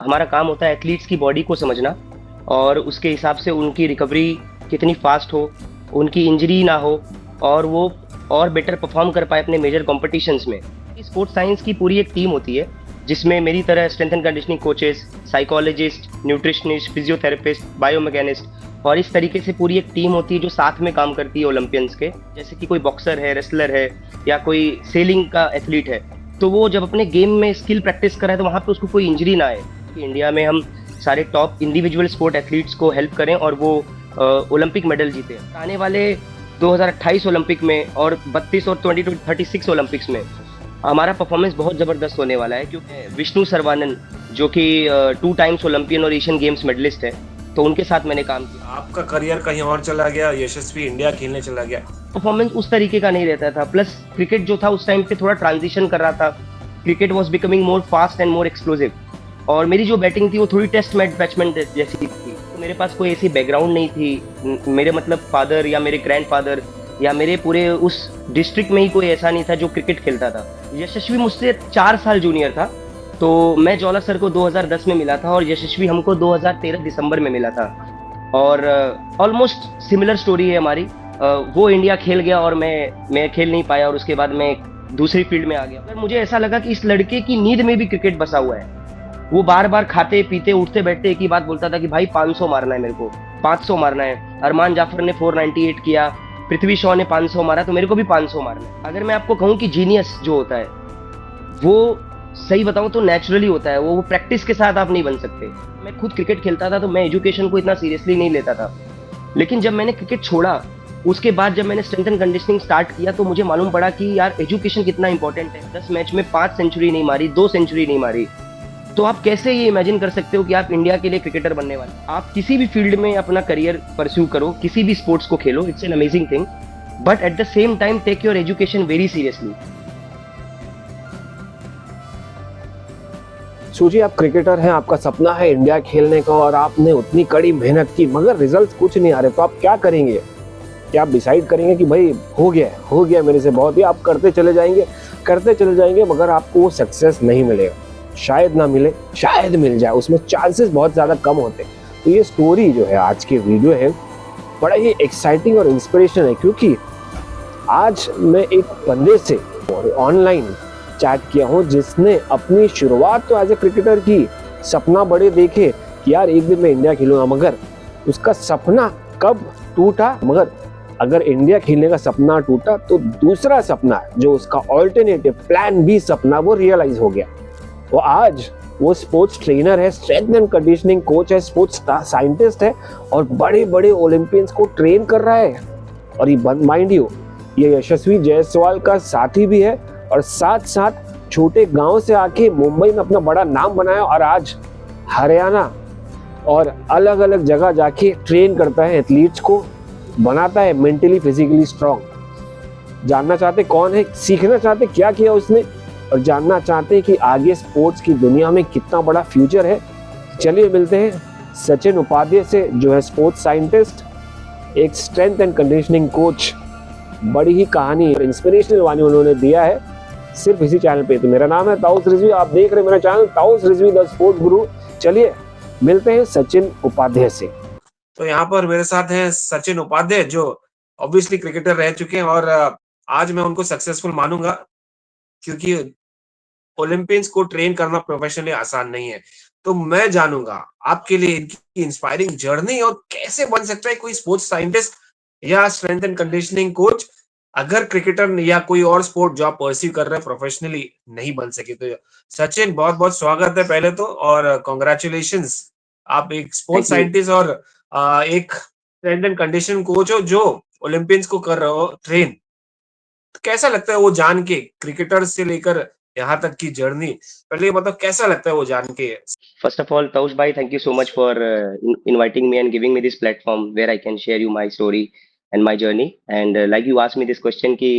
हमारा काम होता है एथलीट्स की बॉडी को समझना और उसके हिसाब से उनकी रिकवरी कितनी फास्ट हो, उनकी इंजरी ना हो और वो और बेटर परफॉर्म कर पाए अपने मेजर कॉम्पिटिशन्स में। स्पोर्ट्स साइंस की पूरी एक टीम होती है जिसमें मेरी तरह strength and conditioning coaches, psychologist, nutritionist, physiotherapist, biomechanist और इस तरीके से पूरी एक टीम होती है जो साथ में काम करती है ओलंपियंस के। जैसे कि कोई बॉक्सर है, रेसलर है या कोई सेलिंग का एथलीट है, तो वो जब अपने गेम में स्किल प्रैक्टिस कर रहा है तो वहाँ पे उसको कोई इंजरी ना आए। कि इंडिया में हम सारे टॉप इंडिविजुअल स्पोर्ट एथलीट्स को हेल्प करें और वो ओलंपिक मेडल जीते। आने वाले 2028 ओलंपिक में और 32 और 2036 ओलंपिक्स में हमारा परफॉर्मेंस बहुत ज़बरदस्त होने वाला है, क्योंकि विष्णु सरवानन जो कि 2 टाइम्स ओलंपियन और एशियन गेम्स मेडलिस्ट है, तो उनके साथ मैंने काम किया। आपका करियर कहीं और चला गया, यशस्वी इंडिया खेलने चला गया। परफॉर्मेंस उस तरीके का नहीं रहता था, प्लस क्रिकेट जो था उस टाइम पे थोड़ा ट्रांजिशन कर रहा था। Cricket was becoming more fast and more explosive और मेरी जो बैटिंग थी वो थोड़ी टेस्ट मैच बैट्समैन जैसी थी। तो मेरे पास कोई ऐसी बैकग्राउंड नहीं थी। मेरे मतलब फादर या मेरे ग्रैंडफादर या मेरे पूरे उस डिस्ट्रिक्ट में ही कोई ऐसा नहीं था जो क्रिकेट खेलता था। यशस्वी मुझसे 4 साल जूनियर था, तो मैं जॉला सर को 2010 में मिला था और यशस्वी हमको 2013 दिसंबर में मिला था। और ऑलमोस्ट सिमिलर स्टोरी है हमारी। वो इंडिया खेल गया और मैं खेल नहीं पाया और उसके बाद मैं दूसरी फील्ड में आ गया। पर मुझे ऐसा लगा कि इस लड़के की नींद में भी क्रिकेट बसा हुआ है। वो बार बार खाते पीते उठते बैठते एक ही बात बोलता था कि भाई 500 मारना है, मेरे को 500 मारना है। अरमान जाफर ने 498 किया, पृथ्वी शॉ ने 500 मारा, तो मेरे को भी 500 मारना है। अगर मैं आपको कहूँ कि जीनियस जो होता है वो, सही बताऊं तो नेचुरली होता है, वो प्रैक्टिस के साथ आप नहीं बन सकते। मैं खुद क्रिकेट खेलता था तो मैं एजुकेशन को इतना सीरियसली नहीं लेता था, लेकिन जब मैंने क्रिकेट छोड़ा उसके बाद जब मैंने स्ट्रेंथ एंड कंडीशनिंग स्टार्ट किया तो मुझे मालूम पड़ा कि यार एजुकेशन कितना इंपॉर्टेंट है। 10 मैच में 5 सेंचुरी नहीं मारी, 2 सेंचुरी नहीं मारी, तो आप कैसे ये इमेजिन कर सकते हो कि आप इंडिया के लिए क्रिकेटर बनने वाले। आप किसी भी फील्ड में अपना करियर परस्यू करो, किसी भी स्पोर्ट्स को खेलो, it's an amazing thing, but at the same time take your education very seriously. सोचिए आप क्रिकेटर हैं, आपका सपना है इंडिया खेलने का और आपने उतनी कड़ी मेहनत की मगर रिजल्ट्स कुछ नहीं आ रहे, तो आप क्या करेंगे? क्या आप डिसाइड करेंगे कि भाई हो गया मेरे से बहुत ही, आप करते चले जाएंगे मगर आपको वो सक्सेस नहीं मिलेगा, शायद ना मिले, शायद मिल जाए, उसमें चांसेस बहुत ज़्यादा कम होते हैं। तो ये स्टोरी जो है आज की वीडियो है बड़ा ही एक्साइटिंग और इंस्पिरेशन है, क्योंकि आज मैं एक बंदे से ऑनलाइन चैट किया हूँ जिसने अपनी शुरुआत तो एज ए क्रिकेटर की, सपना बड़े देखे कि यार एक दिन मैं इंडिया खेलूंगा, मगर उसका सपना कब टूटा, मगर अगर इंडिया खेलने का सपना टूटा तो दूसरा सपना जो उसका ऑल्टरनेटिव प्लान बी सपना वो रियलाइज हो गया। वो आज वो स्पोर्ट्स ट्रेनर है, स्ट्रेंथ एंड कंडीशनिंग कोच है, स्पोर्ट्स साइंटिस्ट है और बड़े बड़े ओलंपियंस को ट्रेन कर रहा है। और ये माइंड यू, ये यशस्वी जायसवाल का साथी भी है और साथ साथ छोटे गांव से आके मुंबई में अपना बड़ा नाम बनाया और आज हरियाणा और अलग अलग जगह जाके ट्रेन करता है एथलीट्स को, बनाता है मेंटली फिजिकली स्ट्रांग। जानना चाहते कौन है, सीखना चाहते क्या किया उसने और जानना चाहते हैं कि आगे स्पोर्ट्स की दुनिया में कितना बड़ा फ्यूचर है। चलिए मिलते हैं सचिन उपाध्याय से, जो है स्पोर्ट्स साइंटिस्ट, एक स्ट्रेंथ एंड कंडीशनिंग कोच। बड़ी ही कहानी और इंस्पिरेशनल वाणी उन्होंने दिया है सिर्फ इसी चैनल पे। तो मेरा नाम है ताउस रिजवी, आप देख रहे हैं मेरा channel taus Rizvi the sport गुरु। चलिए मिलते हैं सचिन उपाध्याय से। तो यहाँ पर मेरे साथ हैं सचिन उपाध्याय, जो ऑब्वियसली क्रिकेटर रह चुके हैं और आज मैं उनको सक्सेसफुल मानूंगा, क्योंकि ओलंपियंस को ट्रेन करना प्रोफेशनली आसान नहीं है। तो मैं जानूंगा आपके लिए इनकी इंस्पायरिंग जर्नी और कैसे बन सकता है कोई स्पोर्ट्स साइंटिस्ट या स्ट्रेंथ एंड कंडीशनिंग कोच, अगर क्रिकेटर या कोई और स्पोर्ट जो आप परस्यू कर रहे हैं प्रोफेशनली नहीं बन सके। तो सचिन, बहुत बहुत स्वागत है पहले तो, और कॉन्ग्रेचुलेशंस। आप एक स्पोर्ट्स थैंक यू। साइंटिस्ट और एक स्ट्रेंथ एंड कंडीशनिंग कोच हो जो ओलंपियंस को कर रहे हो ट्रेन। तो कैसा लगता है वो जान के, क्रिकेटर से लेकर यहाँ तक की जर्नी, पहले ये मतलब कैसा लगता है वो जान के? First of all, Taush bhai, thank you so much for inviting me and giving me this platform where I can share you my story and my journey. And like you asked me this question कि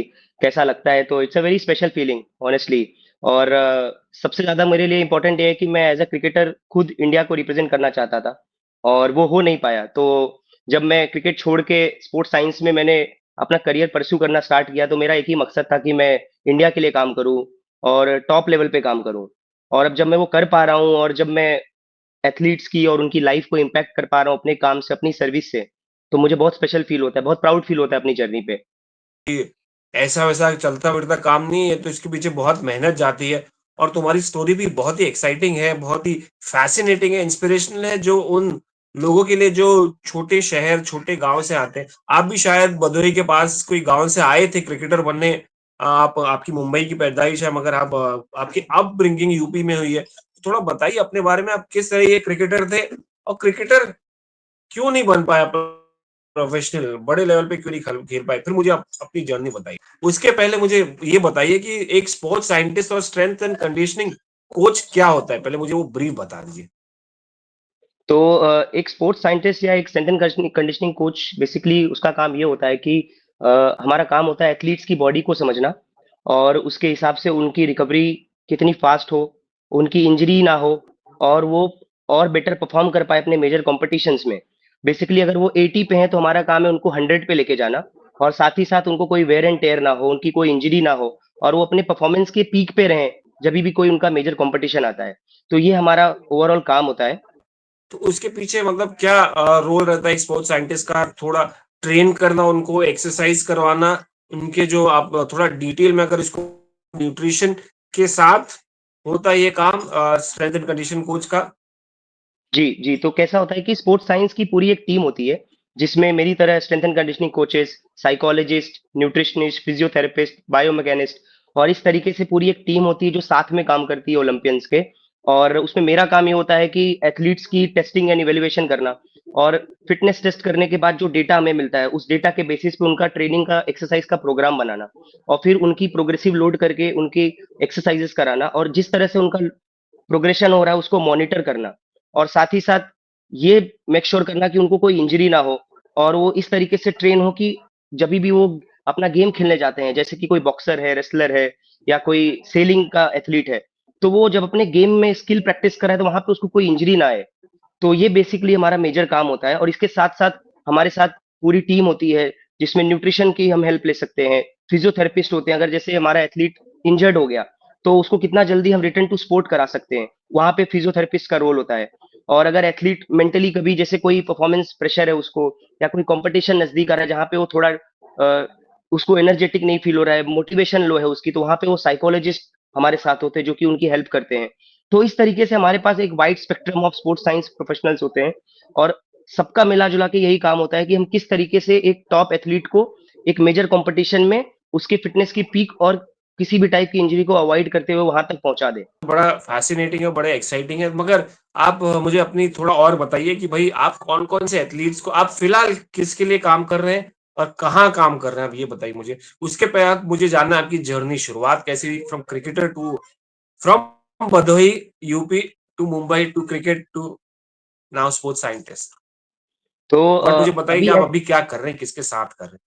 कैसा लगता है, तो it's a very special feeling honestly. और सबसे ज़्यादा मेरे लिए इम्पोर्टेंट ये है कि मैं एज अ क्रिकेटर खुद इंडिया को रिप्रेजेंट करना चाहता था और वो हो नहीं पाया। तो जब मैं क्रिकेट छोड़ के स्पोर्ट्स साइंस में मैंने अपना करियर परस्यू करना स्टार्ट किया तो मेरा एक ही मकसद था कि मैं इंडिया के लिए काम करूँ और टॉप लेवल पे काम करूँ। और अब जब मैं वो कर पा रहा हूँ और जब मैं एथलीट्स की और उनकी लाइफ को इम्पैक्ट कर पा रहा हूँ अपने काम से, अपनी सर्विस से, तो मुझे बहुत स्पेशल फील होता है, बहुत प्राउड फील होता है अपनी जर्नी पे। कि ऐसा-वैसा चलता-फिरता काम नहीं है, तो इसके पीछे बहुत मेहनत जाती है और तुम्हारी स्टोरी भी बहुत ही एक्साइटिंग है, बहुत ही फ़ैसिनेटिंग है, इंस्पिरेशनल है, जो उन लोगों के लिए जो छोटे शहर, छोटे गाँव से आते हैं। आप भी शायद भदोही के पास कोई गाँव से आए थे क्रिकेटर बनने। आप आपकी मुंबई की पैदाइश है, मगर आप आपकी अपब्रिंगिंग यूपी में हुई है। थोड़ा बताइए अपने बारे में, आप किस तरह ये क्रिकेटर थे और क्रिकेटर क्यों नहीं बन पाए प्रोफेशनल बड़े लेवल पे क्यों नहीं खेल पाए? फिर मुझे आप अपनी जर्नी बताइए। उसके पहले मुझे ये बताइए कि एक स्पोर्ट्स साइंटिस्ट और स्ट्रेंथ एंड कंडीशनिंग कोच क्या होता है? पहले मुझे वो ब्रीफ बता दीजिए। तो एक स्पोर्ट्स साइंटिस्ट या एक strength and conditioning coach basically उसका काम ये होता है कि हमारा काम होता है एथलीट्स की बॉडी को समझना और उसके हिसाब से उनकी रिकवरी कितनी फास्ट हो, उनकी इंजरी ना हो और वो और बेटर परफॉर्म कर पाए अपने मेजर कॉम्पिटिशन्स में। बेसिकली अगर वो 80 पे हैं तो हमारा काम है उनको 100 पे लेके जाना और साथ ही साथ उनको कोई वेयर एंड टेयर ना हो, उनकी कोई इंजरी ना हो और वो अपने परफॉर्मेंस के पीक पे रहें जब भी कोई उनका मेजर कॉम्पिटिशन आता है। तो ये हमारा ओवरऑल काम होता है। तो उसके पीछे मतलब क्या रोल रहता है एक स्पोर्ट्स साइंटिस्ट का? थोड़ा ट्रेन करना उनको, एक्सरसाइज करवाना, उनके जो आप थोड़ा डिटेल में अगर इसको न्यूट्रिशन के साथ होता है ये काम स्ट्रेंथ एंड कंडीशन कोच का? जी, जी। तो कैसा होता है कि स्पोर्ट्स साइंस की पूरी एक टीम होती है, जिसमें मेरी तरह strength and conditioning coaches, psychologist, nutritionist, physiotherapist, biomechanist और इस तरीके से पूरी एक टीम होती है जो साथ में काम करती है ओलंपियंस के। और उसमें मेरा काम ये होता है कि एथलीट्स की टेस्टिंग एंड इवैल्यूएशन करना और फिटनेस टेस्ट करने के बाद जो डेटा हमें मिलता है, उस डेटा के बेसिस पे उनका ट्रेनिंग का, एक्सरसाइज का प्रोग्राम बनाना और फिर उनकी प्रोग्रेसिव लोड करके उनकी एक्सरसाइजेस कराना और जिस तरह से उनका प्रोग्रेशन हो रहा है उसको मॉनिटर करना और साथ ही साथ ये मेक श्योर करना कि उनको कोई इंजरी ना हो और वो इस तरीके से ट्रेन हो कि जब भी वो अपना गेम खेलने जाते हैं जैसे कि कोई बॉक्सर है, रेसलर है या कोई सेलिंग का एथलीट है, तो वो जब अपने गेम में स्किल प्रैक्टिस कर रहा है तो वहां पे उसको कोई इंजरी ना आए। तो ये बेसिकली हमारा मेजर काम होता है और इसके साथ-साथ हमारे साथ पूरी टीम होती है, जिसमें न्यूट्रिशन की हम हेल्प ले सकते हैं, फिजियोथेरेपिस्ट होते हैं, अगर जैसे हमारा एथलीट इंजर्ड हो गया, तो उसको कितना जल्दी हम रिटर्न टू स्पोर्ट करा सकते हैं, वहाँ पे फिजियोथेरेपिस्ट का रोल होता है। और अगर एथलीट मेंटली कभी जैसे कोई परफॉर्मेंस प्रेशर है उसको या कोई कॉम्पिटिशन नज़दीक आ रहा है, जहाँ पे वो थोड़ा उसको एनर्जेटिक नहीं फील हो रहा है, मोटिवेशन लो है उसकी, तो वहाँ पे वो साइकोलॉजिस्ट हमारे साथ होते हैं, जो कि उनकी हेल्प करते हैं। तो इस तरीके से हमारे पास एक wide spectrum of sports science professionals होते हैं और सबका मिला-जुला के यही काम होता है कि हम किस तरीके से एक टॉप एथलीट को एक मेजर कॉम्पिटिशन में उसकी फिटनेस की पीक और किसी भी टाइप की इंजरी को अवॉइड करते हुए वहां तक पहुंचा दें। बड़ा फ़ैसिनेटिंग है, बड़ा एक्साइटिंग है। मगर आप मुझे अपनी थोड़ा और बताइए कि भई आप कौन-कौन से एथलीट्स को आप फ़िलहाल किसके लिए काम कर रहे हैं और कहाँ काम कर रहे हैं? आप ये बताइए मुझे। उसके बाद मुझे जानना है आपकी जर्नी शुरुआत कैसी हुई from Bhadohi UP to Mumbai to cricket to now sports scientist. तो बट मुझे बताइए कि अभी आप अभी क्या कर रहे हैं? किसके साथ कर रहे हैं?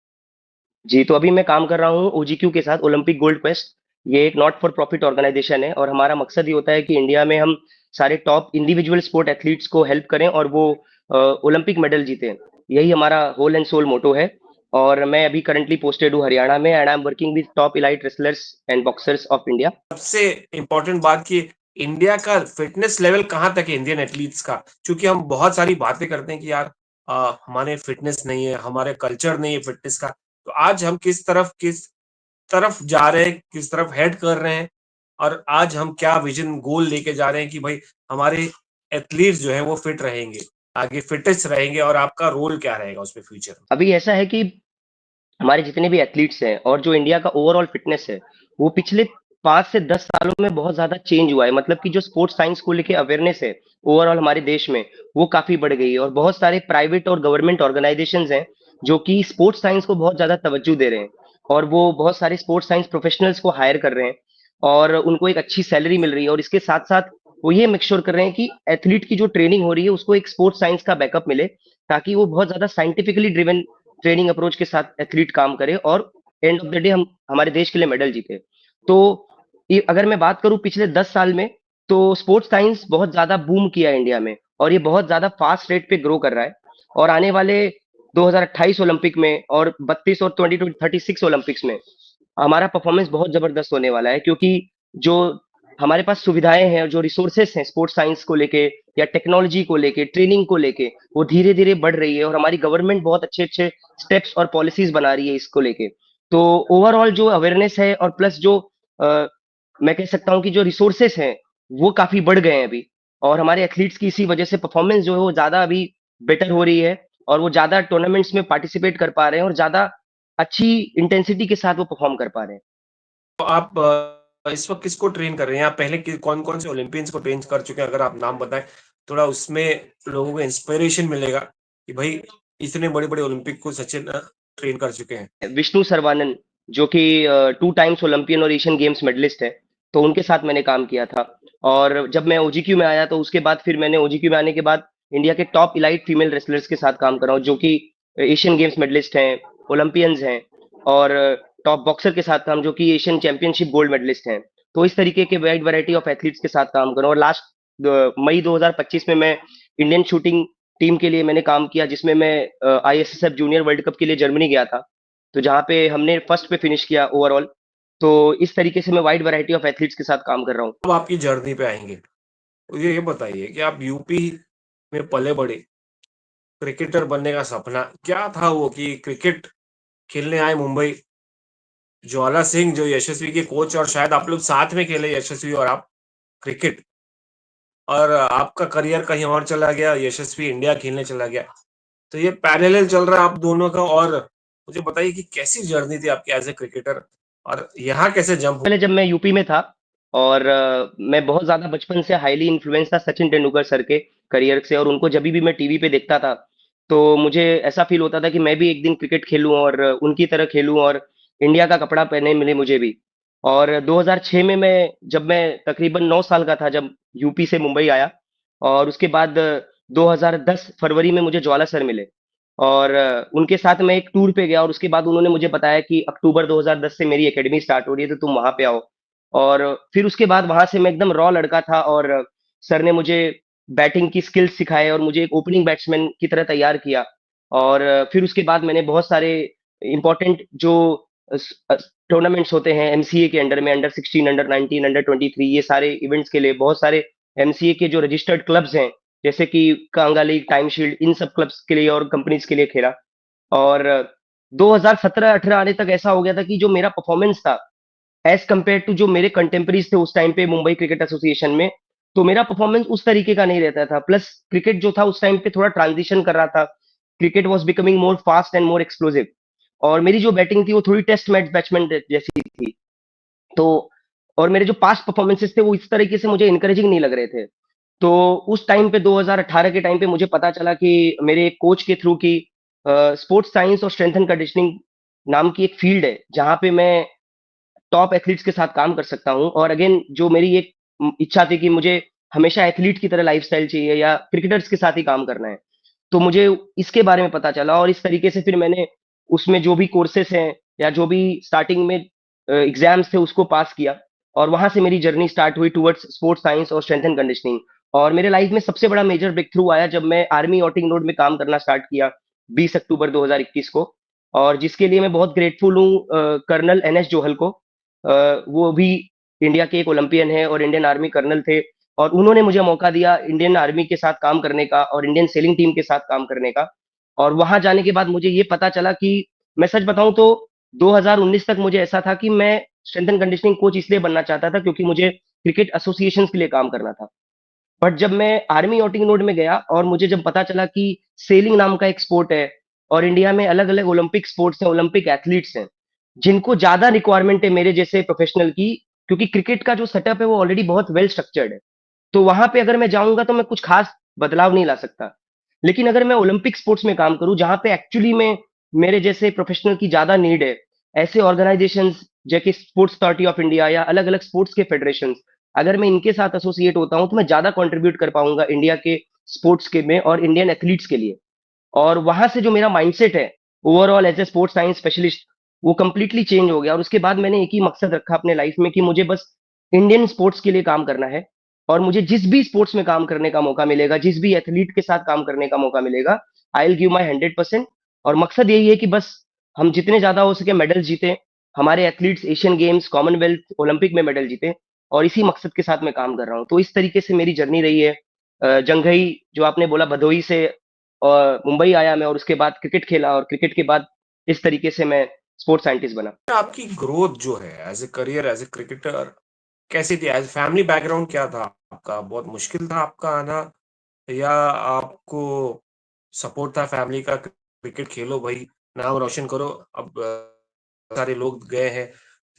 जी, तो अभी मैं काम कर रहा हूँ ओजीक्यू के साथ, ओलंपिक गोल्ड क्वेस्ट। ये एक नॉट फॉर प्रॉफिट ऑर्गेनाइजेशन है और हमारा मकसद ये होता है कि इंडिया में हम सारे टॉप इंडिविजुअल स्पोर्ट एथलीट्स को हेल्प करें और वो ओलंपिक मेडल जीतें। यही हमारा होल एंड सोल मोटो है और मैं अभी करंटली पोस्टेड हूँ हरियाणा में and I am working with top elite wrestlers and boxers of India. सबसे इम्पोर्टेंट बात कि इंडिया का फिटनेस लेवल कहाँ तक है इंडियन एथलीट्स का? क्योंकि हम बहुत सारी बातें करते हैं कि यार हमारे फिटनेस नहीं है, हमारे कल्चर नहीं है फिटनेस का। तो आज हम किस तरफ जा रहे हैं, किस तरफ हेड कर रहे हैं और आज हम क्या विज़न गोल लेके जा रहे हैं कि भाई हमारे एथलीट्स जो हैं वो फिट रहेंगे, आगे फिटेस्ट रहेंगे और आपका रोल क्या रहेगा उसमें फ्यूचर में? अभी ऐसा है कि हमारे जितने भी एथलीट्स हैं और जो इंडिया का ओवरऑल फिटनेस है, वो पिछले 5 से 10 सालों में बहुत ज़्यादा चेंज हुआ है। मतलब कि जो स्पोर्ट्स साइंस को लेके अवेयरनेस है, ओवरऑल हमारे देश में, वो काफ़ी बढ़ गई है और बहुत सारे प्राइवेट और गवर्नमेंट ऑर्गनाइजेशंस हैं, जो कि स्पोर्ट्स साइंस को बहुत ज़्यादा तवज्जो दे रहे हैं और वो बहुत सारे स्पोर्ट्स साइंस प्रोफेशनल्स को हायर कर रहे हैं और उनको एक अच्छी सैलरी मिल रही है और इसके साथ-साथ वो ये मेक श्योर कर रहे हैं कि एथलीट की जो ट्रेनिंग हो रही है, उसको एक स्पोर्ट्स साइंस का बैकअप मिले, ताकि वो बहुत ज़्यादा साइंटिफिकली ड्रिवन ट्रेनिंग अप्रोच के साथ एथलीट काम करे और एंड ऑफ द डे हम हमारे देश के लिए मेडल जीते। तो अगर मैं बात करूं पिछले 10 साल में, तो स्पोर्ट्स साइंस बहुत ज्यादा बूम किया है इंडिया में और ये बहुत ज्यादा फास्ट रेट पे ग्रो कर रहा है और आने वाले 2028 ओलंपिक में और 32 और 2036 ओलंपिक्स में हमारा परफॉर्मेंस बहुत जबरदस्त होने वाला है, क्योंकि जो हमारे पास सुविधाएं हैं और जो रिसोर्सेस हैं स्पोर्ट्स साइंस को लेके या टेक्नोलॉजी को लेके ट्रेनिंग को लेके, वो धीरे धीरे बढ़ रही है और हमारी गवर्नमेंट बहुत अच्छे अच्छे स्टेप्स और पॉलिसीज बना रही है इसको लेके। तो ओवरऑल जो अवेयरनेस है और प्लस जो अ, मैं कह सकता हूँ कि जो रिसोर्सेस हैं वो काफी बढ़ गए हैं अभी, और हमारे एथलीट्स की इसी वजह से परफॉर्मेंस जो है वो ज्यादा अभी बेटर हो रही है, और वो ज्यादा टूर्नामेंट्स में पार्टिसिपेट कर पा रहे हैं और ज्यादा अच्छी इंटेंसिटी के साथ वो परफॉर्म कर पा रहे हैं। तो आप इस वक़्त किसको ट्रेन कर रहे हैं? आप पहले कि कौन-कौन से ओलंपियंस को ट्रेन कर चुके हैं? अगर आप नाम बताएँ, थोड़ा उसमें लोगों को इंस्पिरेशन मिलेगा कि भाई इतने बड़े-बड़े ओलंपिक को सचिन ट्रेन कर चुके हैं। विष्णु सरवानन, जो कि 2 टाइम्स ओलंपियन और एशियन गेम्स मेडलिस्ट हैं, तो उनके साथ मैंने काम किया था। और जब मैं ओजीक्यू में आया तो उसके बाद फिर मैंने ओजीक्यू में आने के बाद इंडिया के टॉप इलाइट फीमेल रेसलर्स के साथ काम कर रहा हूँ, जो कि एशियन गेम्स मेडलिस्ट हैं, ओलंपियंस हैं, और टॉप बॉक्सर के साथ काम जो कि एशियन चैंपियनशिप गोल्ड मेडलिस्ट हैं। तो इस तरीके के वाइड वैरायटी ऑफ एथलीट्स के साथ काम कर रहा हूँ, और लास्ट मई 2025 में मैं इंडियन शूटिंग टीम के लिए मैंने काम किया, जिसमें मैं आईएसएसएफ जूनियर वर्ल्ड कप के लिए जर्मनी गया था। तो जहाँ पे हमने फर्स्ट पे फिनिश किया ओवरऑल। तो इस तरीके से मैं वाइड वैरायटी ऑफ एथलीट्स के साथ काम कर रहा हूँ। अब आपकी जर्नी पे आएँगे। मुझे ये बताइए कि आप यूपी में पले-बड़े, क्रिकेटर बनने का सपना क्या था वो कि क्रिकेट खेलने आए मुंबई, ज्वाला सिंह जो यशस्वी के कोच और शायद आप लोग साथ में खेले यशस्वी और आप क्रिकेट और आपका करियर कहीं और चला गया, यशस्वी इंडिया खेलने चला गया। तो ये पैरेलल चल रहा है आप दोनों का और मुझे बताइए कि कैसी जर्नी थी आपकी एज़ अ क्रिकेटर और यहाँ कैसे जंप पहले जब मैं यूपी में था, और मैं बहुत ज़्यादा बचपन से हाइली इन्फ्लुएंस था सचिन तेंदुलकर सर के करियर से, और उनको जभी भी मैं टीवी पे देखता था, तो मुझे ऐसा फ़ील होता था कि मैं भी एक दिन क्रिकेट खेलूँ और उनकी तरह खेलूँ और इंडिया का कपड़ा पहने मिले मुझे भी। और 2006 में जब मैं तकरीबन 9 साल का था जब यूपी से मुंबई आया, और उसके बाद 2010 फरवरी में मुझे ज्वाला सर मिले, और उनके साथ मैं एक टूर पे गया, और उसके बाद उन्होंने मुझे बताया कि अक्टूबर 2010 से मेरी एकेडमी स्टार्ट हो रही है, तो तुम वहाँ पे आओ। और फिर उसके बाद वहाँ से मैं एकदम रॉ लड़का था, और सर ने मुझे बैटिंग की स्किल्स सिखाए और मुझे एक ओपनिंग बैट्समैन की तरह तैयार किया। और फिर उसके बाद मैंने बहुत सारे इम्पोर्टेंट जो टूर्नामेंट्स होते हैं एमसीए के अंडर में, अंडर 16, अंडर 19, अंडर 23, ये सारे इवेंट्स के लिए बहुत सारे एमसीए के जो रजिस्टर्ड क्लब्स हैं, जैसे कि कांगा लीग, टाइम शील्ड, इन सब क्लब्स के लिए और कंपनीज के लिए खेला। और 2017-18 आने तक ऐसा हो गया था कि जो मेरा परफॉर्मेंस था एज कम्पेयर टू जो मेरे कंटेम्परीज थे उस टाइम पे मुंबई क्रिकेट एसोसिएशन में, तो मेरा परफॉर्मेंस उस तरीके का नहीं रहता था। प्लस क्रिकेट जो था उस टाइम पे थोड़ा ट्रांजिशन कर रहा था, cricket was becoming more fast and more explosive, और मेरी जो बैटिंग थी वो थोड़ी टेस्ट मैच बैट्समैन जैसी थी। तो और मेरे जो पास्ट परफॉर्मेंसेस थे वो इस तरीके से मुझे इनकरेजिंग नहीं लग रहे थे। तो उस टाइम पे 2018 के टाइम पे मुझे पता चला कि मेरे एक कोच के थ्रू की स्पोर्ट्स साइंस और स्ट्रेंथ एंड कंडीशनिंग नाम की एक फील्ड है, जहाँ पे मैं टॉप एथलीट्स के साथ काम कर सकता हूँ। और अगेन जो मेरी एक इच्छा थी कि मुझे हमेशा एथलीट की तरह लाइफस्टाइल चाहिए या क्रिकेटर्स के साथ ही काम करना है। तो मुझे इसके बारे में पता चला, और इस तरीके से फिर मैंने उसमें जो भी कोर्सेस हैं या जो भी स्टार्टिंग में एग्जाम्स थे उसको पास किया, और वहां से मेरी जर्नी स्टार्ट हुई टुवर्ड्स स्पोर्ट्स साइंस और स्ट्रेंथ एंड कंडीशनिंग। और मेरे लाइफ में सबसे बड़ा मेजर ब्रेक थ्रू आया जब मैं आर्मी ऑटिंग रोड में काम करना स्टार्ट किया 20 अक्टूबर 2021 को, और जिसके लिए मैं बहुत ग्रेटफुल हूँ कर्नल एनएस जोहल को। वो भी इंडिया के एक ओलंपियन है और इंडियन आर्मी कर्नल थे, और उन्होंने मुझे मौका दिया इंडियन आर्मी के साथ काम करने का और इंडियन सेलिंग टीम के साथ काम करने का। और वहां जाने के बाद मुझे ये पता चला कि मैं सच बताऊं तो 2019 तक मुझे ऐसा था कि मैं स्ट्रेंथ एंड कंडीशनिंग कोच इसलिए बनना चाहता था क्योंकि मुझे क्रिकेट एसोसिएशंस के लिए काम करना था। बट जब मैं आर्मी आउटिंग रोड में गया और मुझे जब पता चला कि सेलिंग नाम का एक स्पोर्ट है, और इंडिया में अलग अलग ओलंपिक स्पोर्ट्स हैं, ओलंपिक एथलीट्स हैं, जिनको ज्यादा रिक्वायरमेंट है मेरे जैसे प्रोफेशनल की, क्योंकि क्रिकेट का जो सेटअप है वो ऑलरेडी बहुत वेल स्ट्रक्चर्ड है। तो वहां पे अगर मैं जाऊंगा तो मैं कुछ खास बदलाव नहीं ला सकता। लेकिन अगर मैं ओलंपिक स्पोर्ट्स में काम करूं जहां पे एक्चुअली में मेरे जैसे प्रोफेशनल की ज्यादा नीड है, ऐसे ऑर्गेनाइजेशंस जैसे स्पोर्ट्स अथॉरिटी ऑफ इंडिया या अलग अलग स्पोर्ट्स के फेडरेशन, अगर मैं इनके साथ एसोसिएट होता हूं तो मैं ज्यादा कंट्रीब्यूट कर पाऊंगा इंडिया के स्पोर्ट्स के में और इंडियन एथलीट्स के लिए। और वहां से जो मेरा माइंडसेट है overall as a sports science specialist, वो कंप्लीटली चेंज हो गया। और उसके बाद मैंने एक ही मकसद रखा अपने लाइफ में कि मुझे बस इंडियन स्पोर्ट्स के लिए काम करना है, और मुझे जिस भी स्पोर्ट्स में काम करने का मौका मिलेगा, जिस भी एथलीट के साथ काम करने का मौका मिलेगा, आई विल गिव माई 100%। और मकसद यही है कि बस हम जितने ज्यादा हो सके मेडल जीते, हमारे athletes Asian games, Commonwealth, Olympic में मेडल जीते, और इसी मकसद के साथ मैं काम कर रहा हूँ। तो इस तरीके से मेरी जर्नी रही है। जंघई जो आपने बोला भदोही से मुंबई आया मैं और उसके बाद क्रिकेट खेला और क्रिकेट के बाद इस तरीके से मैं स्पोर्ट्स साइंटिस्ट बना। आपकी ग्रोथ जो है as a career as a cricketer कैसी थी? एज फैमिली बैकग्राउंड क्या था आपका? बहुत मुश्किल था आपका आना या आपको सपोर्ट था फैमिली का? क्रिकेट खेलो भाई, नाम रोशन करो। अब सारे लोग गए हैं,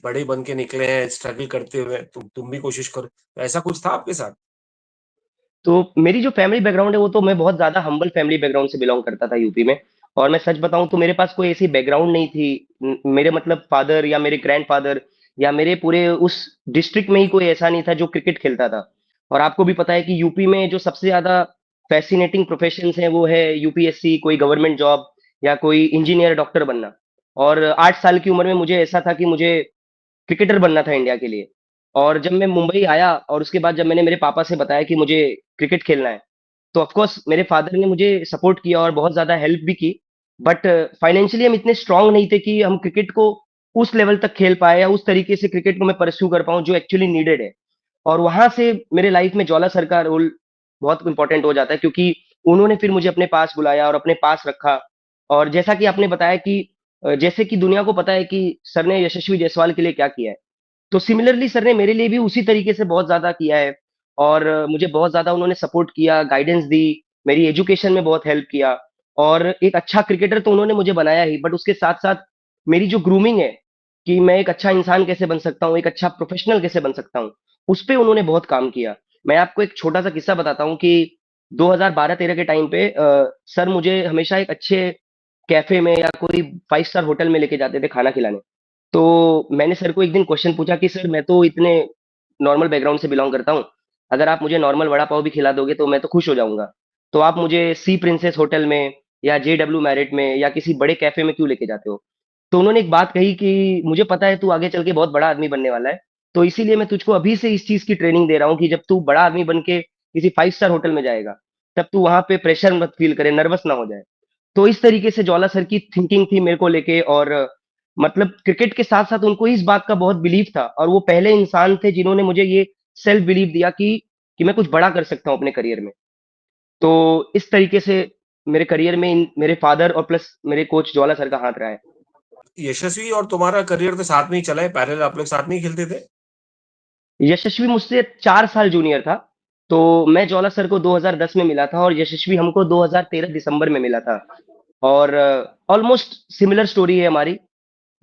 बड़े बन के निकले हैं स्ट्रगल करते हुए, तुम भी कोशिश करो। तो ऐसा कुछ था आपके साथ? तो मेरी जो फैमिली बैकग्राउंड है वो तो मैं बहुत ज़्यादा हम्बल फैमिली बैकग्राउंड से बिलॉन्ग करता था यूपी में। और मैं सच बताऊँ तो मेरे पास कोई ऐसी बैकग्राउंड नहीं थी। मेरे मतलब फादर या मेरे ग्रैंडफादर या मेरे पूरे उस डिस्ट्रिक्ट में ही कोई ऐसा नहीं था जो क्रिकेट खेलता था। और आपको भी पता है कि यूपी में जो सबसे ज़्यादा फ़ैसिनेटिंग प्रोफ़ेशंस हैं वो है यूपीएससी, कोई गवर्नमेंट जॉब या कोई इंजीनियर, डॉक्टर बनना। और 8 साल की उम्र में मुझे ऐसा था कि मुझे क्रिकेटर बनना था इंडिया के लिए। और जब मैं मुंबई आया और उसके बाद जब मैंने मेरे पापा से बताया कि मुझे क्रिकेट खेलना है, तो ऑफ कोर्स मेरे फादर ने मुझे सपोर्ट किया और बहुत ज़्यादा हेल्प भी की। बट फाइनेंशियली हम इतने स्ट्रांग नहीं थे कि हम क्रिकेट को उस लेवल तक खेल पाए या उस तरीके से क्रिकेट को मैं परस्यू कर पाऊँ जो एक्चुअली नीडेड है। और वहाँ से मेरे लाइफ में ज्वाला सर का रोल बहुत इम्पोर्टेंट हो जाता है क्योंकि उन्होंने फिर मुझे अपने पास बुलाया और अपने पास रखा। और जैसा कि आपने बताया कि जैसे कि दुनिया को पता है कि सर ने यशस्वी जायसवाल के लिए क्या किया है, तो सिमिलरली सर ने मेरे लिए भी उसी तरीके से बहुत ज़्यादा किया है। और मुझे बहुत ज़्यादा उन्होंने सपोर्ट किया, गाइडेंस दी, मेरी एजुकेशन में बहुत हेल्प किया। और एक अच्छा क्रिकेटर तो उन्होंने मुझे बनाया ही, बट उसके साथ-साथ मेरी जो ग्रूमिंग है, कि मैं एक अच्छा इंसान कैसे बन सकता हूँ, एक अच्छा प्रोफ़ेशनल कैसे बन सकता हूँ, उस पे उन्होंने बहुत काम किया। मैं आपको एक छोटा-सा किस्सा बताता हूँ कि 2012-13 के टाइम पे सर मुझे हमेशा एक अच्छे कैफ़े में या कोई 5 स्टार होटल में लेके जाते थे खाना खिलाने। तो मैंने सर को एक दिन क्वेश्चन पूछा कि सर मैं तो इतने नॉर्मल बैकग्राउंड से बिलॉन्ग करता हूँ। अगर आप मुझे नॉर्मल वड़ा पाव भी खिला दोगे तो मैं तो खुश हो जाऊँगा। तो आप मुझे सी प्रिंसेस होटल में या जेडब्ल्यू मैरिट में या किसी बड़े कैफ़े में क्यों लेके जाते हो? तो उन्होंने एक बात कही कि मुझे पता है तू आगे चल के बहुत बड़ा आदमी बनने वाला है। तो इसीलिए मैं तुझको अभी से इस चीज़ की ट्रेनिंग दे रहा हूँ कि जब तू बड़ा आदमी बन के किसी 5 स्टार होटल में जाएगा, तब तू वहाँ पे प्रेशर मत फ़ील करे, नर्वस ना हो जाए। तो इस तरीके से ज्वाला सर की थिंकिंग थी मेरे को लेके। और मतलब क्रिकेट के साथ-साथ उनको इस बात का बहुत बिलीव था और वो पहले इंसान थे जिन्होंने मुझे ये सेल्फ बिलीव दिया कि मैं कुछ बड़ा कर सकता हूँ अपने करियर में। तो इस तरीके से मेरे करियर में इन मेरे फादर और प्लस मेरे कोच ज्वाला सर का हाथ रहा है। यशस्वी और तुम्हारा करियर तो साथ में ही चला है, पैरेलल आप लोग साथ में ही खेलते थे? यशस्वी मुझसे 4 साल जूनियर था, तो मैं ज्वाला सर को 2010 में मिला था और यशस्वी हमको 2013 दिसंबर में मिला था। और ऑलमोस्ट सिमिलर स्टोरी है हमारी।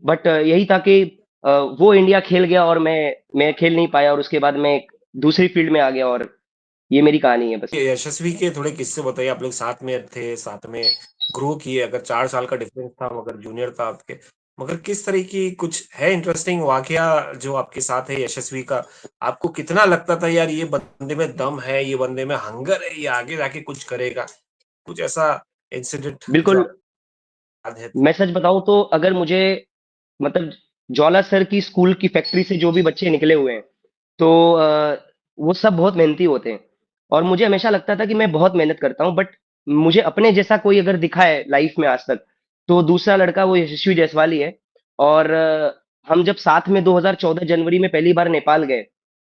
बट यही था कि वो इंडिया खेल गया और मैं खेल नहीं पाया और उसके बाद मैं एक दूसरी फील्ड में आ गया और ये मेरी कहानी है बस। ये यशस्वी के थोड़े किस्से बताइए। आप लोग साथ में थे, साथ में ग्रो किए, अगर 4 साल का डिफरेंस था मगर जूनियर था आपके। मगर किस तरह की कुछ है इंटरेस्टिंग वाकया जो आपके साथ है यशस्वी का? आपको कितना लगता था यार ये बंदे में दम है, ये बंदे में हंगर है, ये आगे जाके कुछ करेगा? कुछ ऐसा इंसिडेंट जो बिल्कुल, आपको याद है? मैं सच बताऊँ तो अगर मुझे मतलब ज्वाला सर की स्कूल की फैक्ट्री से जो भी बच्चे निकले हुए हैं, तो वो सब बहुत मेहनती होते हैं। और मुझे हमेशा लगता था कि मैं बहुत मेहनत करता हूँ, बट मुझे अपने जैसा कोई अगर दिखा है लाइफ में आज तक, तो दूसरा लड़का वो यशस्वी जायसवाल ही है। और हम जब साथ में 2014 जनवरी में पहली बार नेपाल गए,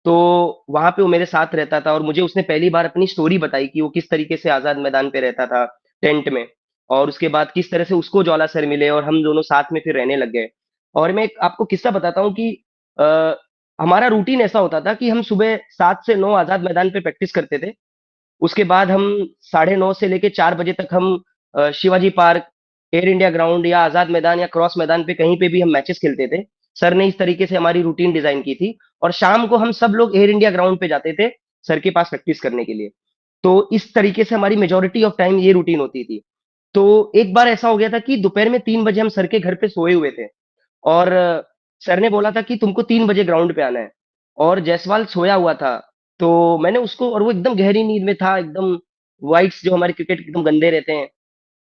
तो वहाँ पे वो मेरे साथ रहता था और मुझे उसने पहली बार अपनी स्टोरी बताई कि वो किस तरीके से आज़ाद मैदान पे रहता था, टेंट में। और उसके बाद किस तरह से उसको ज्वाला सर मिले और हम दोनों साथ में फिर रहने लग गए। और मैं एक आपको किस्सा बताता हूँ कि अ, हमारा रूटीन ऐसा होता था कि हम सुबह 7 से 9 आज़ाद मैदान पे प्रैक्टिस करते थे। उसके बाद हम साढ़े 9 से लेके 4 बजे तक हम Shivaji park, air India ground या आज़ाद मैदान या क्रॉस मैदान पे कहीं पे भी हम मैचेस खेलते थे। सर ने इस तरीके से हमारी रूटीन डिज़ाइन की थी और शाम को हम सब लोग एयर इंडिया ग्राउंड पे जाते थे, सर के पास प्रैक्टिस करने के लिए। तो इस तरीके से हमारी मेजॉरिटी ऑफ टाइम ये रूटीन होती थी। तो एक बार ऐसा हो गया था कि दोपहर में 3 बजे हम सर के घर पे सोए हुए थे और सर ने बोला था कि तुमको 3 बजे ग्राउंड पे आना है। और जायसवाल सोया हुआ था, तो मैंने उसको और वो एकदम गहरी नींद में था, एकदम व्हाइट्स जो हमारे क्रिकेट के एकदम गंदे रहते हैं।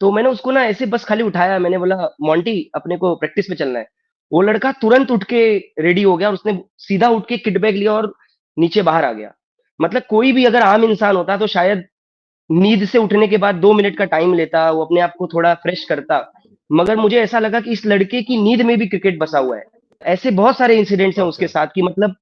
तो मैंने उसको ना ऐसे बस खाली उठाया, मैंने बोला, "मोंटी अपने को प्रैक्टिस पे चलना है।" वो लड़का तुरंत उठ के रेडी हो गया और उसने सीधा उठ के किट बैग लिया और नीचे बाहर आ गया। मतलब कोई भी अगर आम इंसान होता तो शायद नींद से उठने के बाद 2 मिनट का टाइम लेता, वो अपने आप को थोड़ा फ्रेश करता। मगर मुझे ऐसा लगा कि इस लड़के की नींद में भी क्रिकेट बसा हुआ है। ऐसे बहुत सारे इंसिडेंट्स हैं उसके साथ कि मतलब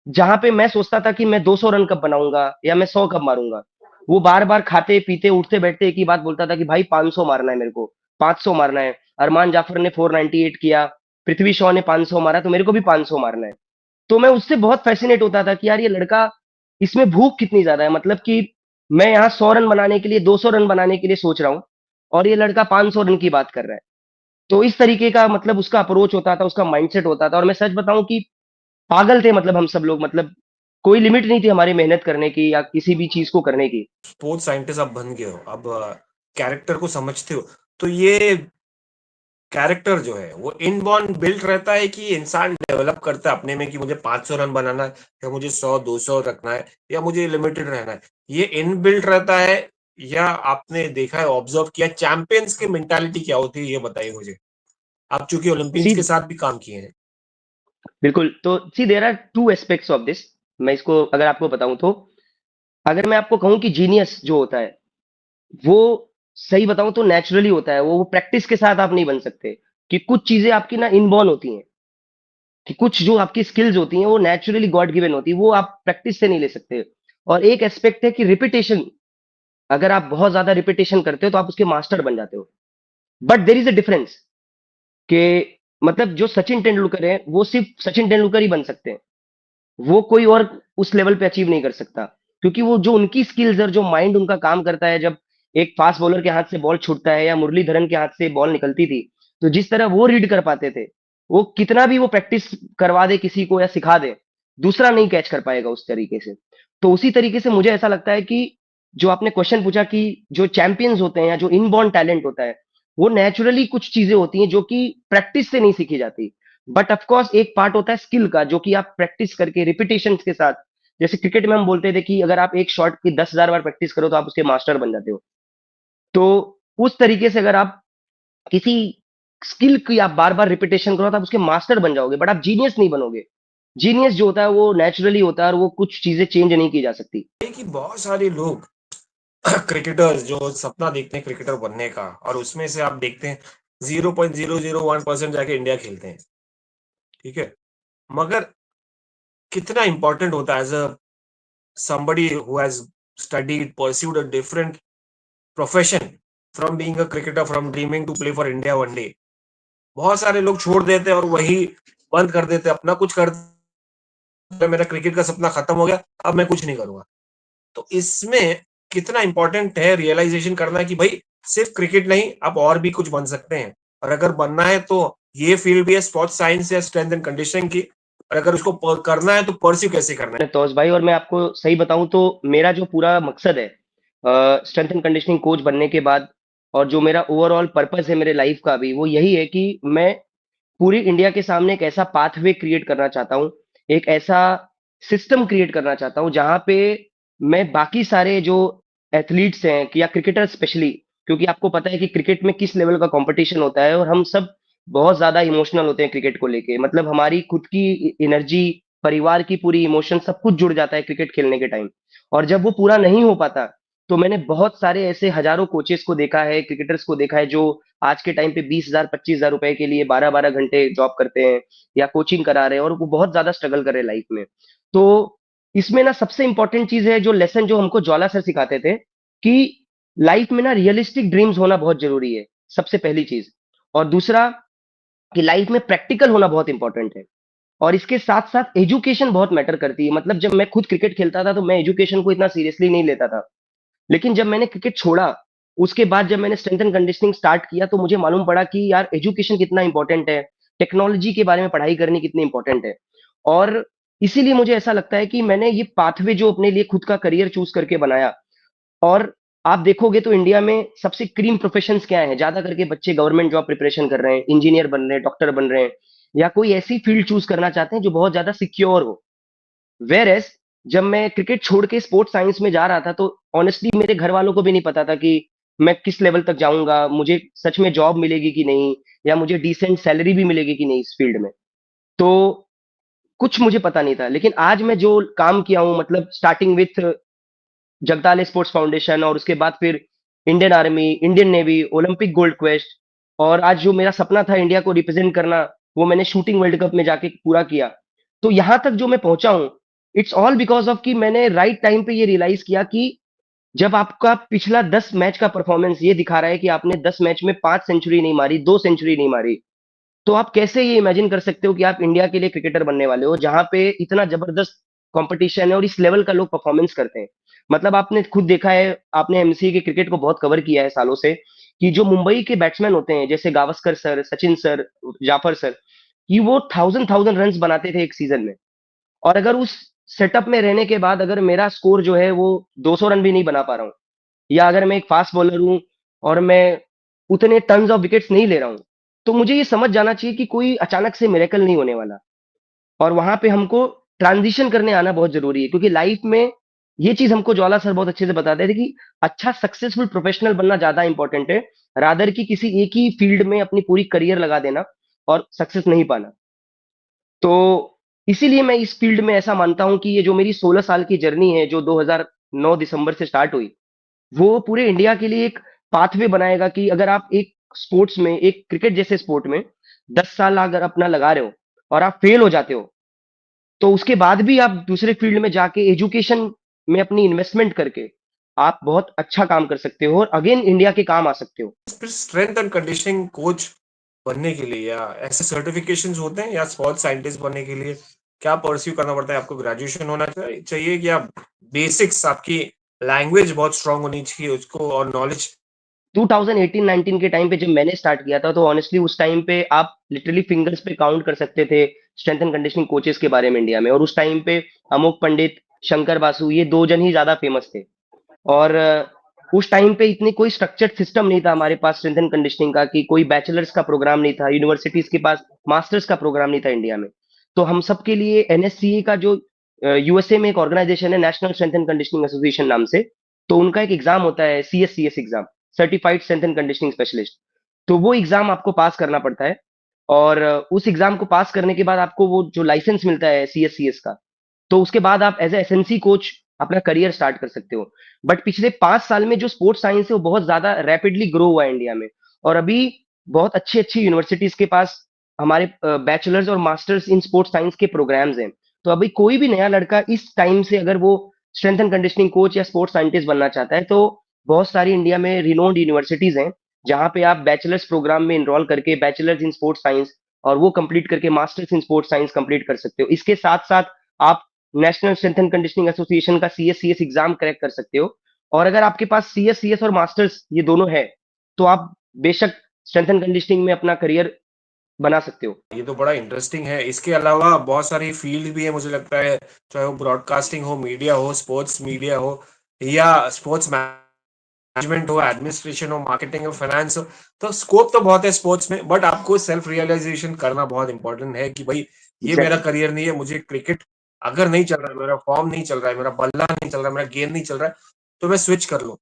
जहाँ पे मैं सोचता था कि मैं 200 रन कब बनाऊँगा या मैं 100 कब मारूँगा। वो बार-बार खाते-पीते, उठते-बैठते एक ही बात बोलता था कि भाई 500 मारना है मेरे को, 500 मारना है। अरमान जाफर ने 498 किया, पृथ्वी शॉ ने 500 मारा तो मेरे को भी 500 मारना है। तो मैं उससे बहुत फ़ैसिनेट होता था कि यार ये लड़का, इसमें भूख कितनी ज़्यादा है। मतलब कि मैं यहाँ 100 रन बनाने के लिए, 200 रन बनाने के लिए सोच रहा हूँ और ये लड़का 500 रन की बात कर रहा है। तो इस तरीके का मतलब उसका अप्रोच होता था, उसका माइंडसेट होता था और मैं सच बताऊँ कि पागल थे मतलब हम सब लोग, मतलब कोई लिमिट नहीं थी हमारी मेहनत करने की या किसी भी चीज़ को करने की। स्पोर्ट्स साइंटिस्ट आप बन गए हो, अब कैरेक्टर को समझते हो, तो ये कैरेक्टर जो है वो इनबॉर्न बिल्ट रहता है कि इंसान डेवलप करता है अपने में कि मुझे 500 रन बनाना है या मुझे 100-200 रखना है या मुझे लिमिटेड रहना है। ये इनबिल्ट रहता है या आपने देखा है, ऑब्जर्व किया, चैंपियंस की मेंटालिटी क्या होती है ये बताइए मुझे? आप चूँकि ओलंपियंस सी के साथ भी काम किए हैं। बिल्कुल, तो see there are 2 aspects of this. मैं इसको अगर आपको बताऊँ तो, अगर मैं आपको कहूँ कि जीनियस जो होता है, वो सही बताऊँ तो नेचुरली होता है, वो प्रैक्टिस के साथ आप नहीं बन सकते। कि कुछ चीज़ें आपकी ना इनबॉर्न होती हैं, कि कुछ जो आपकी स्किल्स होती हैं वो नेचुरली गॉड गिवन होती है, वो आप प्रैक्टिस से नहीं ले सकते। और एक एस्पेक्ट है कि रिपिटेशन, अगर आप बहुत ज़्यादा रिपिटेशन करते हो तो आप उसके मास्टर बन जाते हो। But there is a difference कि मतलब जो सचिन तेंदुलकर हैं, वो सिर्फ़ सचिन तेंदुलकर ही बन सकते हैं। वो कोई और उस लेवल पे अचीव नहीं कर सकता। क्योंकि वो जो उनकी स्किल्स और जो माइंड उनका काम करता है, जब एक फास्ट बॉलर के हाथ से बॉल छूटता है या मुरलीधरन के हाथ से बॉल निकलती थी, तो जिस तरह वो रीड कर पाते थे, वो कितना भी वो प्रैक्टिस करवा दे किसी को या सिखा दे, दूसरा नहीं कैच कर पाएगा उस तरीके से। तो उसी तरीके से मुझे ऐसा लगता है कि जो आपने क्वेश्चन पूछा कि जो चैंपियंस होते हैं या जो इनबॉर्न टैलेंट होता है, वो नेचुरली कुछ चीज़ें होती हैं जो कि प्रैक्टिस से नहीं सीखी जाती। बट ऑफ कोर्स एक पार्ट होता है स्किल का, जो कि आप प्रैक्टिस करके रिपिटेशंस के साथ, जैसे क्रिकेट में हम बोलते थे कि अगर आप एक शॉट की 10,000 बार प्रैक्टिस करो तो आप उसके मास्टर बन जाते हो। तो उस तरीके से अगर आप किसी स्किल की आप बार-बार रिपिटेशन करो तो आप उसके मास्टर बन जाओगे, बट आप जीनियस नहीं बनोगे। जीनियस जो होता है वो नेचुरली होता है और वो कुछ चीज़ें चेंज नहीं की जा सकती। ये कि बहुत सारे लोग क्रिकेटर्स जो सपना देखते हैं क्रिकेटर बनने का और उसमें से आप देखते हैं 0.001% जाके इंडिया खेलते हैं, ठीक है? मगर कितना इम्पोर्टेंट होता है as a somebody who has studied, pursued a different profession from being a cricketer, from dreaming to play for India one day. बहुत सारे लोग छोड़ देते हैं और वही बंद कर देते हैं, अपना कुछ करते हैं, मेरा क्रिकेट का सपना खत्म हो गया, अब मैं कुछ नहीं करूँगा। तो इसमें कितना इम्पोर्टेंट है रियलाइज़ेशन करना कि भई सिर्फ़ क्रिकेट नहीं, आप और भी कुछ बन सकते हैं और अगर बनना है तो ये फ़ील्ड भी है स्पोर्ट्स साइंस या स्ट्रेंथ एंड कंडीशनिंग की और अगर उसको करना है तो परस्यू कैसे करना है? तौस भाई, और मैं आपको सही बताऊँ तो मेरा जो पूरा मकसद है स्ट्रेंथ एंड कंडीशनिंग कोच बनने के बाद, और जो मेरा ओवरऑल पर्पस है मेरे लाइफ का भी, वो यही है कि मैं पूरी इंडिया के सामने एक ऐसा पाथवे क्रिएट करना चाहता हूँ, एक ऐसा सिस्टम क्रिएट करना चाहता हूँ जहाँ पे मैं बाकी सारे जो एथलीट्स हैं कि या क्रिकेटर स्पेशली, क्योंकि आपको पता है कि क्रिकेट में किस लेवल का कंपटीशन होता है और हम सब बहुत ज़्यादा इमोशनल होते हैं क्रिकेट को लेके। मतलब हमारी खुद की एनर्जी, परिवार की पूरी इमोशन सब कुछ जुड़ जाता है क्रिकेट खेलने के टाइम। और जब वो पूरा नहीं हो पाता, तो मैंने बहुत सारे ऐसे हज़ारों कोचेस को देखा है, क्रिकेटर्स को देखा है जो आज के टाइम पे 20,000 25,000 रुपए के लिए 12-12 घंटे जॉब करते हैं या कोचिंग करा रहे हैं और वो बहुत ज़्यादा स्ट्रगल कर रहे हैं लाइफ में। तो इसमें ना सबसे इम्पोर्टेंट चीज़ है, जो लेसन जो हमको ज्वाला सर सिखाते थे, कि लाइफ में ना रियलिस्टिक ड्रीम्स होना बहुत ज़रूरी है, सबसे पहली चीज़। और दूसरा कि लाइफ में प्रैक्टिकल होना बहुत इम्पोर्टेंट है। और इसके साथ-साथ एजुकेशन बहुत मैटर करती है। मतलब जब मैं खुद क्रिकेट खेलता था तो मैं एजुकेशन को इतना सीरियसली नहीं लेता था। लेकिन जब मैंने क्रिकेट छोड़ा, उसके बाद जब मैंने स्ट्रेंथ एंड कंडीशनिंग स्टार्ट किया तो मुझे मालूम पड़ा कि यार एजुकेशन कितना इम्पोर्टेंट है, टेक्नोलॉजी के बारे में पढ़ाई करनी कितनी इम्पोर्टेंट है। और इसीलिए मुझे ऐसा लगता है कि मैंने ये पाथवे जो अपने लिए खुद का करियर चूज़ करके बनाया। और आप देखोगे तो इंडिया में सबसे क्रीम प्रोफेशंस क्या हैं? ज़्यादा करके बच्चे गवर्नमेंट जॉब प्रिपरेशन कर रहे हैं, इंजीनियर बन रहे हैं, डॉक्टर बन रहे हैं या कोई ऐसी फील्ड चूज़ करना चाहते हैं जो बहुत ज़्यादा सिक्योर हो। व्हेयर एज़ जब मैं क्रिकेट छोड़ के स्पोर्ट्स साइंस में जा रहा था तो ऑनेस्टली मेरे घर वालों को भी नहीं पता था कि मैं किस लेवल तक जाऊँगा, मुझे सच में जॉब मिलेगी कि नहीं या मुझे डिसेंट सैलरी भी मिलेगी कि नहीं इस फील्ड में। तो कुछ मुझे पता नहीं था। लेकिन आज मैं जो काम किया हूँ, मतलब स्टार्टिंग विथ जगताले स्पोर्ट्स फाउंडेशन और उसके बाद फिर Indian army, Indian navy, Olympic gold quest, और आज जो मेरा सपना था इंडिया को रिप्रेजेंट करना, वो मैंने शूटिंग वर्ल्ड कप में जाके पूरा किया। तो यहाँ तक जो मैं पहुँचा हूँ, इट्स ऑल बिकॉज ऑफ कि मैंने राइट टाइम पे ये रियलाइज किया कि जब आपका पिछला 10 मैच का परफॉर्मेंस ये दिखा रहा है कि आपने 10 मैच में 5 सेंचुरी नहीं मारी, 2 सेंचुरी नहीं मारी, तो आप कैसे ये इमेजिन कर सकते हो कि आप इंडिया के लिए क्रिकेटर बनने वाले हो, जहां पे इतना जबरदस्त कंपटीशन है और इस लेवल का लोग परफॉर्मेंस करते हैं। मतलब आपने खुद देखा है, आपने एमसीए के क्रिकेट को बहुत कवर किया है सालों से, कि जो मुंबई के बैट्समैन होते हैं, जैसे Gavaskar sir, Sachin sir, Jaffer sir, कि वो थाउजेंड थाउजेंड रन बनाते थे एक सीजन में। और अगर उस सेटअप में रहने के बाद अगर मेरा स्कोर जो है वो 200 रन भी नहीं बना पा रहा हूँ, या अगर मैं एक फास्ट बॉलर हूँ और मैं उतने टन्स ऑफ विकेट्स नहीं ले रहा हूँ, तो मुझे ये समझ जाना चाहिए कि कोई अचानक से मिरेकल नहीं होने वाला। और वहां पे हमको ट्रांजिशन करने आना बहुत जरूरी है, क्योंकि लाइफ में ये चीज हमको ज्वाला सर बहुत अच्छे से बताते थे कि अच्छा सक्सेसफुल प्रोफेशनल बनना ज्यादा इंपॉर्टेंट है, रादर कि किसी एक ही फील्ड में अपनी पूरी करियर लगा देना और सक्सेस नहीं पाना। तो इसीलिए मैं इस फील्ड में ऐसा मानता हूं कि ये जो मेरी 16 साल की जर्नी है, जो 2009 दिसंबर से स्टार्ट हुई, वो पूरे इंडिया के लिए एक पाथवे बनाएगा कि अगर आप एक स्पोर्ट्स में, एक क्रिकेट जैसे स्पोर्ट में 10 साल अगर अपना लगा रहे हो और आप फेल हो जाते हो, तो उसके बाद भी आप दूसरे फील्ड में जाके एजुकेशन में अपनी इन्वेस्टमेंट करके आप बहुत अच्छा काम कर सकते हो और अगेन इंडिया के काम आ सकते हो। फिर स्ट्रेंथ एंड कंडीशनिंग कोच बनने के लिए या ऐसे सर्टिफिकेशंस होते हैं या स्पोर्ट्स साइंटिस्ट बनने के लिए क्या परस्यू करना पड़ता है? आपको ग्रेजुएशन होना चाहिए कि आप बेसिक्स आपकी लैंग्वेज बहुत स्ट्रांग होनी चाहिए उसको और नॉलेज? 2018-19 के टाइम पे जब मैंने स्टार्ट किया था, तो ऑनेस्टली उस टाइम पे आप लिटरली फिंगर्स पे काउंट कर सकते थे स्ट्रेंथ एंड कंडीशनिंग कोचेस के बारे में इंडिया में। और उस टाइम पे अमोक पंडित, शंकर बासु, ये दो जन ही ज्यादा फेमस थे। और उस टाइम पे इतनी कोई स्ट्रक्चर्ड सिस्टम नहीं था हमारे पास स्ट्रेंथ एंड कंडीशनिंग का, कि कोई बैचलर्स का प्रोग्राम नहीं था, यूनिवर्सिटीज के पास मास्टर्स का प्रोग्राम नहीं था इंडिया में। तो हम सबके लिए एनएससीए का जो यूएसए में एक ऑर्गेनाइजेशन है, national strength and conditioning association नाम से, तो उनका एक एग्जाम होता है, CSCS exam, certified strength and conditioning specialist. तो वो एग्जाम आपको पास करना पड़ता है। और उस एग्जाम को पास करने के बाद आपको वो जो लाइसेंस मिलता है सीएससीएस का, तो उसके बाद आप एज ए एसएनसी कोच अपना करियर स्टार्ट कर सकते हो। बट पिछले 5 साल में जो स्पोर्ट्स साइंस है वो बहुत ज्यादा रैपिडली ग्रो हुआ है इंडिया में। और अभी बहुत अच्छी अच्छी यूनिवर्सिटीज के पास हमारे बैचलर्स और मास्टर्स इन स्पोर्ट्स साइंस के प्रोग्राम्स हैं। तो अभी कोई भी नया लड़का इस टाइम से अगर वो स्ट्रेंथ एंड कंडीशनिंग कोच या स्पोर्ट्स साइंटिस्ट बनना चाहता है, तो बहुत सारी इंडिया में रिनोन्ड यूनिवर्सिटीज हैं, जहां पे आप बैचलर्स प्रोग्राम में इनरोल करके बैचलर्स इन स्पोर्ट्स साइंस और वो कंप्लीट करके masters in sports science complete कर सकते हो। इसके साथ साथ आप national strength and conditioning association का सीएससीएस एग्जाम क्रैक कर सकते हो। और अगर आपके पास सीएससीएस और मास्टर्स ये दोनों है, तो आप बेशक स्ट्रेंथ एंड कंडीशनिंग में अपना करियर बना सकते हो। ये तो बड़ा इंटरेस्टिंग है। इसके अलावा बहुत सारी फील्ड भी है मुझे लगता है, चाहे वो ब्रॉडकास्टिंग हो, मीडिया हो, स्पोर्ट्स मीडिया हो या स्पोर्ट्स मैनेजमेंट हो, एडमिनिस्ट्रेशन हो, मार्केटिंग हो, फाइनेंस हो। तो स्कोप तो बहुत है स्पोर्ट्स में, बट आपको सेल्फ रियलाइजेशन करना बहुत इंपॉर्टेंट है कि भाई ये मेरा एग्जैक्टली। करियर नहीं है। मुझे क्रिकेट अगर नहीं चल रहा है, मेरा फॉर्म नहीं चल रहा है, मेरा बल्ला नहीं चल रहा है, मेरा गेंद नहीं चल रहा है, तो मैं स्विच कर लूं।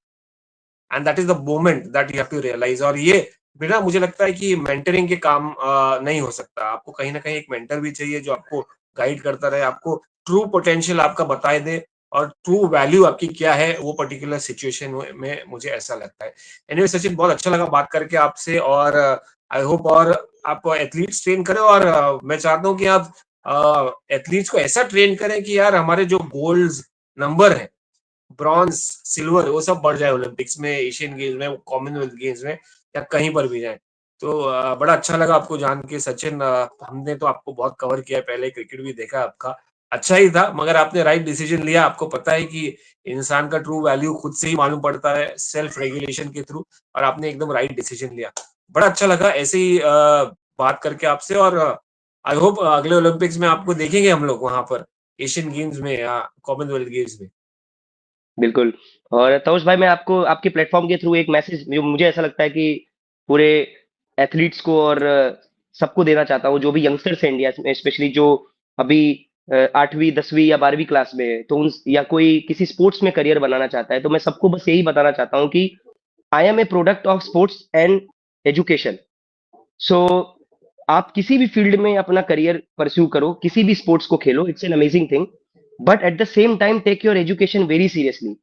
And that is the moment that you have to realise. और ये बिना, मुझे लगता है कि मेंटरिंग के काम नहीं हो सकता। आपको कहीं ना कहीं एक मेंटर भी चाहिए जो आपको गाइड करता रहे, आपको ट्रू पोटेंशियल आपका बताए दे और ट्रू वैल्यू आपकी क्या है वो पर्टिकुलर सिचुएशन में, मुझे ऐसा लगता है। एनीवे सचिन, बहुत अच्छा लगा बात करके आपसे। और आई होप और आप एथलीट्स ट्रेन करें। और मैं चाहता हूँ कि आप एथलीट्स को ऐसा ट्रेन करें कि यार हमारे जो गोल्ड नंबर है, ब्रॉन्ज, सिल्वर, वो सब बढ़ जाए ओलंपिक्स में, एशियन गेम्स में, कॉमनवेल्थ गेम्स में, या कहीं पर भी जाए। तो बड़ा अच्छा लगा आपको जान के सचिन। हमने तो आपको बहुत कवर किया है, पहले क्रिकेट भी देखा आपका, अच्छा ही था, मगर आपने राइट डिसीजन लिया। आपको पता है कि इंसान का ट्रू वैल्यू खुद से ही मालूम पड़ता है सेल्फ रेगुलेशन के थ्रू, और आपने एकदम राइट डिसीजन लिया। बड़ा अच्छा लगा ऐसे ही बात करके आपसे। और आई होप अगले ओलंपिक्स में आपको देखेंगे हम लोग वहां पर, एशियन गेम्स में या कॉमनवेल्थ गेम्स में। बिल्कुल। और तोष भाई, मैं आपको आपके प्लेटफॉर्म के थ्रू एक मैसेज जो मुझे ऐसा लगता है कि पूरे एथलीट्स को और सबको देना चाहता हूँ, जो भी यंगस्टर्स हैं इंडिया में, स्पेशली जो अभी 8वीं 10वीं या 12वीं क्लास में है, तो उन या कोई किसी स्पोर्ट्स में करियर बनाना चाहता है, तो मैं सबको बस यही बताना चाहता हूँ कि I am a product of sports and education. So आप किसी भी फील्ड में अपना करियर परस्यू करो, किसी भी स्पोर्ट्स को खेलो, it's an amazing thing, but at the same time take your education very seriously.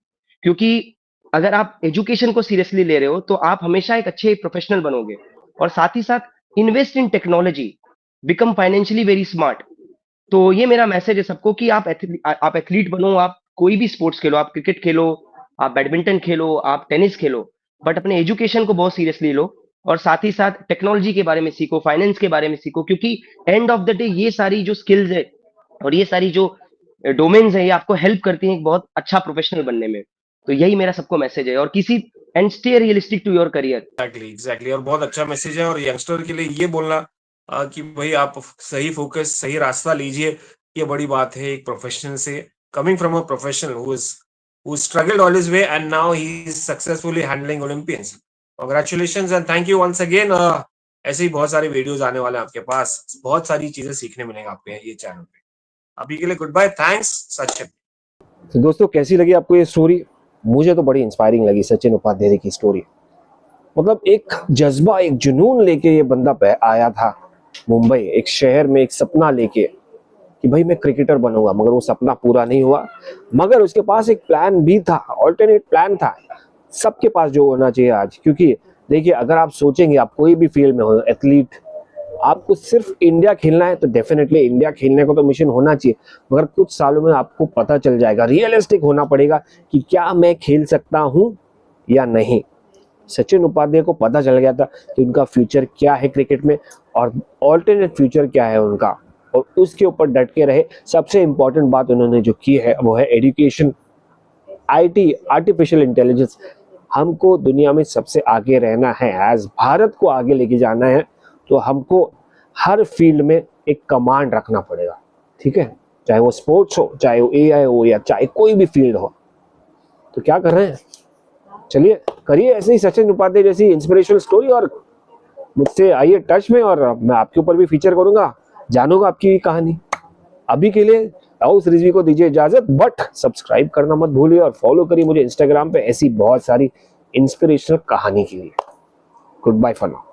क्योंकि अगर आप एजुकेशन को सीरियसली ले रहे हो, तो आप हमेशा एक अच्छे प्रोफेशनल बनोगे। और साथ ही साथ invest in technology, become financially very smart. तो ये मेरा मैसेज है सबको कि आप एथलीट बनो, आप कोई भी स्पोर्ट्स खेलो, आप क्रिकेट खेलो, आप बैडमिंटन खेलो, आप टेनिस खेलो, बट अपने एजुकेशन को बहुत सीरियसली लो और साथ ही साथ टेक्नोलॉजी के बारे में सीखो, फाइनेंस के बारे में सीखो, क्योंकि एंड ऑफ द डे ये सारी जो स्किल्स है और ये सारी जो डोमेन्स है ये आपको हेल्प करती हैं एक बहुत अच्छा प्रोफेशनल बनने में। तो यही मेरा सबको मैसेज है। और किसी and stay realistic to your career. Exactly और बहुत अच्छा मैसेज है। और यंगस्टर के लिए ये बोलना कि भाई आप सही फोकस, सही रास्ता लीजिए, ये बड़ी बात है एक प्रोफेशनल से, coming from a professional who struggled all his way and now he is successfully handling Olympians. Congratulations and thank you once again. ऐसे ही बहुत सारे वीडियोस आने वाले हैं आपके पास, बहुत सारी चीजें सीखने मिलेंगे आपको ये चैनल पे। अभी के लिए गुड बाय, थैंक्स सचिन। तो दोस्तों कैसी लगी आपको ये स्टोरी? मुझे तो बड़ी इंस्पायरिंग लगी सचिन उपाध्याय की स्टोरी। मतलब एक जज्बा, एक जुनून लेके ये बंदा आया था मुंबई, एक शहर में एक सपना लेके कि भाई मैं क्रिकेटर बनूंगा, मगर वो सपना पूरा नहीं हुआ। मगर उसके पास एक प्लान भी था, ऑल्टरनेट प्लान था, सबके पास जो होना चाहिए आज। क्योंकि देखिए अगर आप सोचेंगे आप कोई भी फील्ड में हो, एथलीट, आपको सिर्फ इंडिया खेलना है तो डेफिनेटली इंडिया खेलने को तो मिशन होना चाहिए, मगर कुछ सालों में आपको पता चल जाएगा, रियलिस्टिक होना पड़ेगा कि क्या मैं खेल सकता हूं या नहीं। सचिन उपाध्याय को पता चल गया था कि उनका फ्यूचर क्या है क्रिकेट में और ऑल्टरनेट फ्यूचर क्या है उनका, और उसके ऊपर डट के रहे। सबसे इंपॉर्टेंट बात उन्होंने जो की है वो है एजुकेशन, आईटी, आर्टिफिशियल इंटेलिजेंस। हमको दुनिया में सबसे आगे रहना है, एज भारत को आगे लेके जाना है, तो हमको हर फील्ड में एक कमांड रखना पड़ेगा, ठीक है, चाहे वो स्पोर्ट्स हो, चाहे वो एआई हो, या चाहे कोई भी फील्ड हो। तो क्या कर रहे हैं, चलिए करिए ऐसे ही सचिन उपाध्याय जैसी इंस्पिरेशनल स्टोरी, और मुझसे आइए टच में, और मैं आपके ऊपर भी फीचर करूंगा, जानूंगा आपकी कहानी। अभी के लिए हाउस रिजवी को दीजिए इजाजत, बट सब्सक्राइब करना मत भूलिए और फॉलो करिए मुझे इंस्टाग्राम पे ऐसी बहुत सारी इंस्पिरेशनल कहानी के लिए। Goodbye for now.